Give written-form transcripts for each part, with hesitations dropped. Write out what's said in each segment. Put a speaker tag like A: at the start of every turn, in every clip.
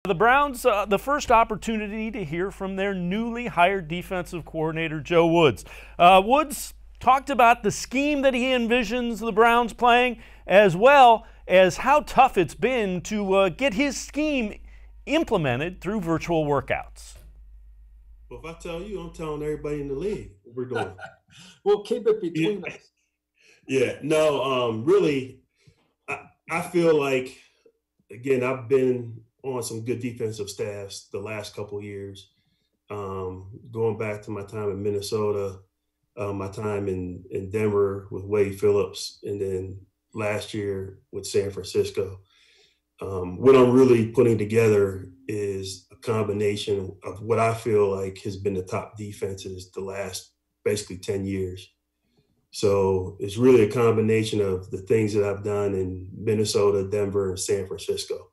A: The Browns, the first opportunity to hear from their newly hired defensive coordinator, Joe Woods. Woods talked about the scheme that he envisions the Browns playing, as well as how tough it's been to get his scheme implemented through virtual workouts.
B: Well, if I tell you, I'm telling everybody in the league what we're doing.
C: We'll keep it between us.
B: Yeah, no, really, I feel like, again, I've been on some good defensive staffs the last couple of years. Going back to my time in Minnesota, my time in Denver with Wade Phillips, and then last year with San Francisco. What I'm really putting together is a combination of what I feel like has been the top defenses the last basically 10 years. So it's really a combination of the things that I've done in Minnesota, Denver, and San Francisco.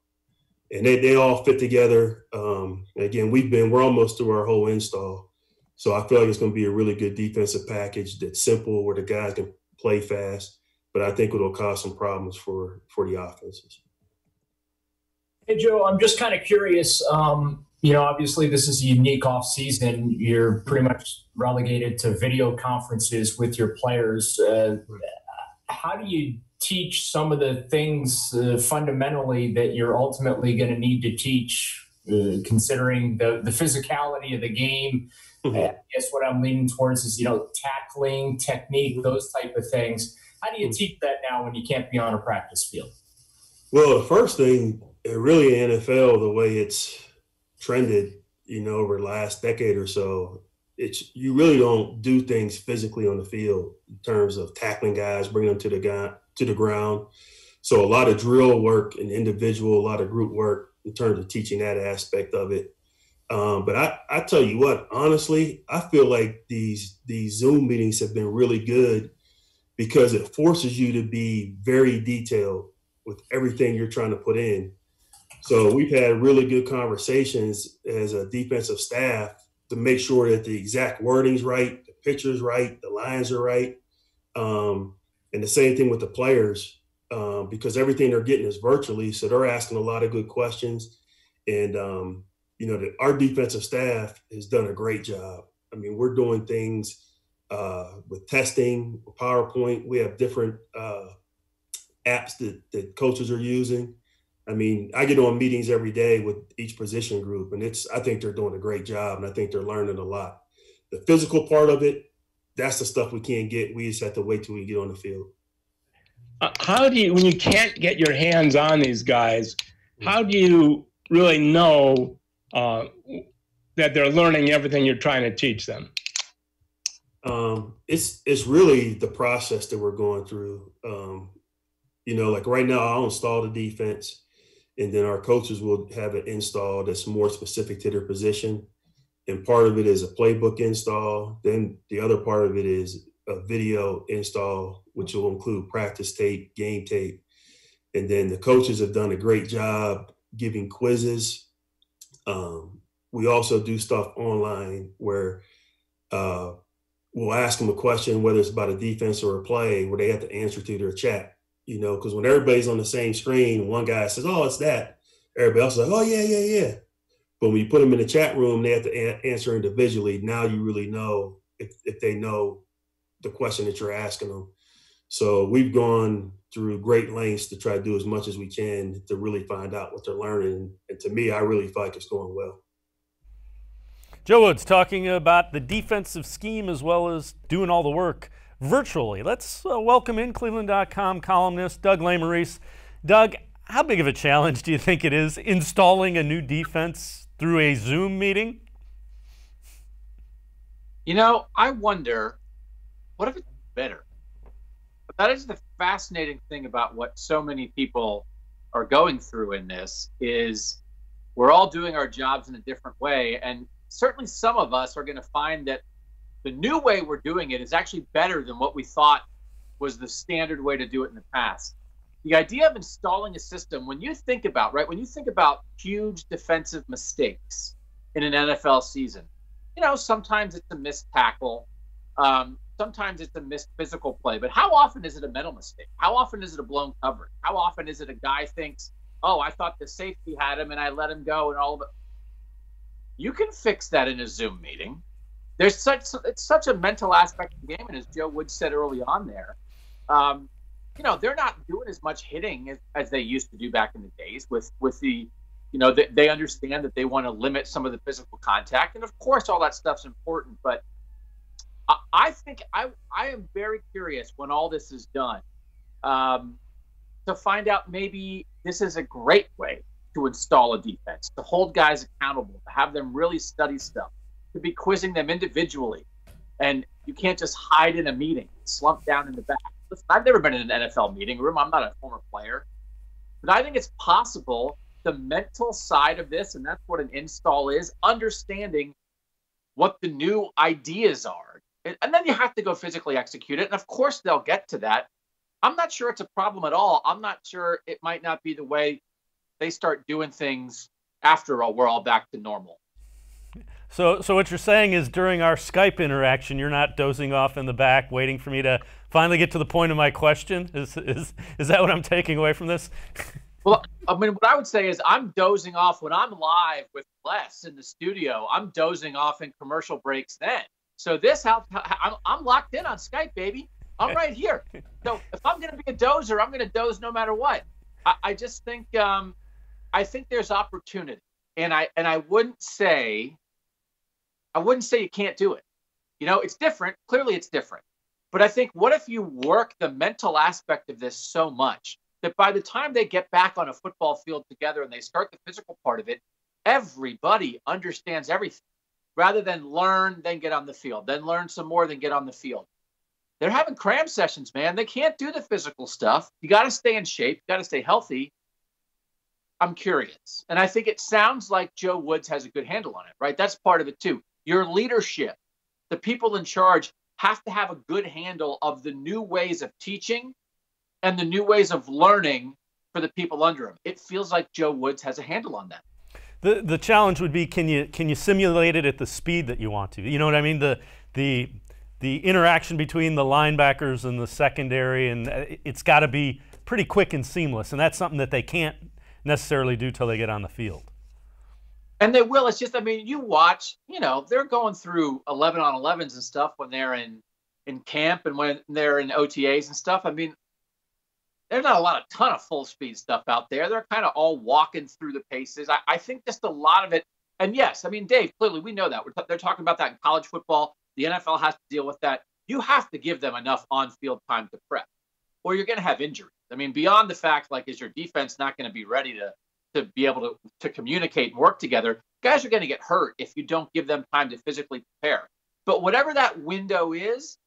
B: And they all fit together. Again, we're almost through our whole install. So I feel like it's going to be a really good defensive package that's simple, where the guys can play fast, but I think it'll cause some problems for the offenses.
D: Hey, Joe, I'm just kind of curious. Obviously this is a unique off season. You're pretty much relegated to video conferences with your players. How do you teach some of the things fundamentally that you're ultimately going to need to teach, considering the physicality of the game?
B: Mm-hmm.
D: I guess what I'm leaning towards is, tackling, technique, those type of things. How do you teach that now when you can't be on a practice field?
B: Well, the first thing, really in NFL, the way it's trended, over the last decade or so, you really don't do things physically on the field in terms of tackling guys, bringing them to the ground. So a lot of drill work and individual, a lot of group work in terms of teaching that aspect of it. But I tell you what, honestly, I feel like these Zoom meetings have been really good because it forces you to be very detailed with everything you're trying to put in. So we've had really good conversations as a defensive staff to make sure that the exact wording's right, the picture's right, the lines are right. And the same thing with the players, because everything they're getting is virtually. So they're asking a lot of good questions. And, our defensive staff has done a great job. I mean, we're doing things with testing, PowerPoint. We have different apps that coaches are using. I mean, I get on meetings every day with each position group, and I think they're doing a great job, and I think they're learning a lot. The physical part of it, that's the stuff we can't get. We just have to wait till we get on the field.
E: How do you, when you can't get your hands on these guys, how do you really know that they're learning everything you're trying to teach them?
B: It's really the process that we're going through. Like right now, I'll install the defense, and then our coaches will have it installed that's more specific to their position. And part of it is a playbook install. Then the other part of it is a video install, which will include practice tape, game tape. And then the coaches have done a great job giving quizzes. We also do stuff online where we'll ask them a question, whether it's about a defense or a play, where they have to answer through their chat. Because when everybody's on the same screen, one guy says, "Oh, it's that." Everybody else is like, "Oh, yeah." But when you put them in the chat room, they have to answer individually. Now you really know if they know the question that you're asking them. So we've gone through great lengths to try to do as much as we can to really find out what they're learning. And to me, I really feel like it's going well.
A: Joe Woods talking about the defensive scheme as well as doing all the work virtually. Let's welcome in cleveland.com columnist Doug Lesmerises. Doug, how big of a challenge do you think it is installing a new defense through a Zoom meeting?
F: I wonder, what if it's better? But that is the fascinating thing about what so many people are going through in this, is we're all doing our jobs in a different way. And certainly some of us are going to find that the new way we're doing it is actually better than what we thought was the standard way to do it in the past. The idea of installing a system, when you think about huge defensive mistakes in an NFL season, sometimes it's a missed tackle, sometimes it's a missed physical play, but how often is it a mental mistake? How often is it a blown coverage? How often is it a guy thinks, oh, I thought the safety had him and I let him go and all of it. You can fix that in a Zoom meeting. It's such a mental aspect of the game, and as Joe Woods said early on there, they're not doing as much hitting as they used to do back in the days with the, they understand that they want to limit some of the physical contact, and of course all that stuff's important. But I think I am very curious when all this is done to find out maybe this is a great way to install a defense, to hold guys accountable, to have them really study stuff, to be quizzing them individually. And you can't just hide in a meeting, slump down in the back. Listen, I've never been in an NFL meeting room. I'm not a former player. But I think it's possible, the mental side of this, and that's what an install is, understanding what the new ideas are. And then you have to go physically execute it. And of course they'll get to that. I'm not sure it's a problem at all. I'm not sure it might not be the way they start doing things after we're all back to normal.
A: So what you're saying is during our Skype interaction, you're not dozing off in the back, waiting for me to finally get to the point of my question? Is that what I'm taking away from this?
F: Well, I mean, what I would say is I'm dozing off when I'm live with Les in the studio. I'm dozing off in commercial breaks then. So I'm locked in on Skype, baby. I'm right here. So if I'm going to be a dozer, I'm going to doze no matter what. I just think I think there's opportunity, and I wouldn't say you can't do it. It's different. Clearly, it's different. But I think, what if you work the mental aspect of this so much that by the time they get back on a football field together and they start the physical part of it, everybody understands everything, rather than learn, then get on the field, then learn some more, then get on the field. They're having cram sessions, man. They can't do the physical stuff. You got to stay in shape. You got to stay healthy. I'm curious. And I think it sounds like Joe Woods has a good handle on it, right? That's part of it too. Your leadership, the people in charge, have to have a good handle of the new ways of teaching and the new ways of learning for the people under him. It feels like Joe Woods has a handle on that.
A: The challenge would be, can you simulate it at the speed that you want to? You know what I mean? The interaction between the linebackers and the secondary, and it's got to be pretty quick and seamless, and that's something that they can't necessarily do till they get on the field.
F: And they will. It's just, I mean, you watch, they're going through 11-on-11s and stuff when they're in camp and when they're in OTAs and stuff. I mean, there's not a ton of full speed stuff out there. They're kind of all walking through the paces. I think just a lot of it. And yes, I mean, Dave, clearly we know that. They're talking about that in college football. The NFL has to deal with that. You have to give them enough on-field time to prep, or you're going to have injuries. I mean, beyond the fact, is your defense not going to be ready to be able to communicate and work together? Guys are going to get hurt if you don't give them time to physically prepare. But whatever that window is,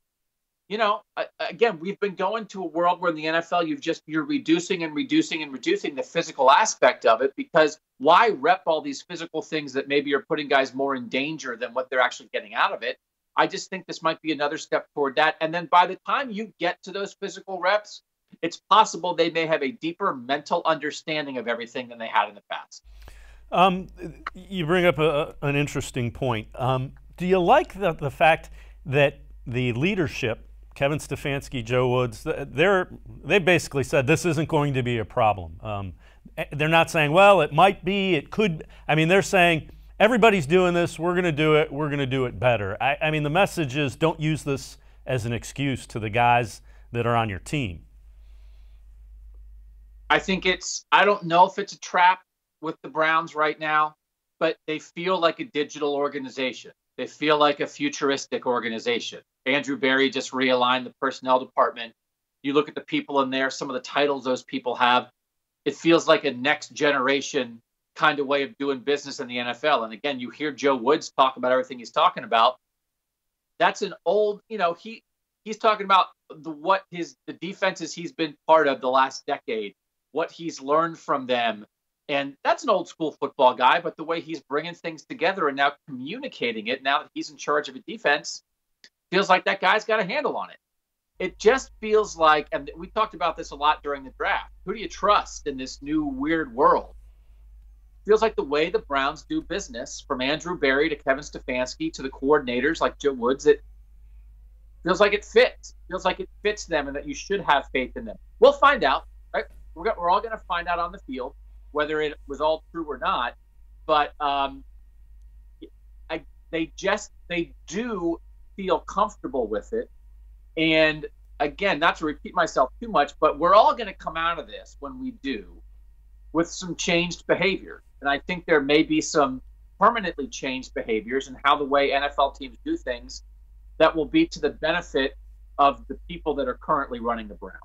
F: again, we've been going to a world where in the NFL you're reducing and reducing and reducing the physical aspect of it, because why rep all these physical things that maybe are putting guys more in danger than what they're actually getting out of it? I just think this might be another step toward that. And then by the time you get to those physical reps, it's possible they may have a deeper mental understanding of everything than they had in the past.
A: You bring up an interesting point. Do you like the fact that the leadership, Kevin Stefanski, Joe Woods, they basically said this isn't going to be a problem. They're not saying, well, it might be, it could. I mean, they're saying, everybody's doing this, we're going to do it, we're going to do it better. I mean, the message is, don't use this as an excuse to the guys that are on your team.
F: I think I don't know if it's a trap with the Browns right now, but they feel like a digital organization. They feel like a futuristic organization. Andrew Berry just realigned the personnel department. You look at the people in there, some of the titles those people have, it feels like a next generation kind of way of doing business in the NFL. And again, you hear Joe Woods talk about everything he's talking about. That's an old, he's talking about the defenses he's been part of the last decade, what he's learned from them. And that's an old school football guy, but the way he's bringing things together and now communicating it, now that he's in charge of a defense, feels like that guy's got a handle on it. It just feels like, and we talked about this a lot during the draft, who do you trust in this new weird world? Feels like the way the Browns do business, from Andrew Berry to Kevin Stefanski to the coordinators like Joe Woods, it feels like it fits. Feels like it fits them and that you should have faith in them. We'll find out, right? We're all going to find out on the field. whether it was all true or not. But they do feel comfortable with it. And again, not to repeat myself too much, but we're all going to come out of this when we do with some changed behavior. And I think there may be some permanently changed behaviors and how the way NFL teams do things that will be to the benefit of the people that are currently running the Browns.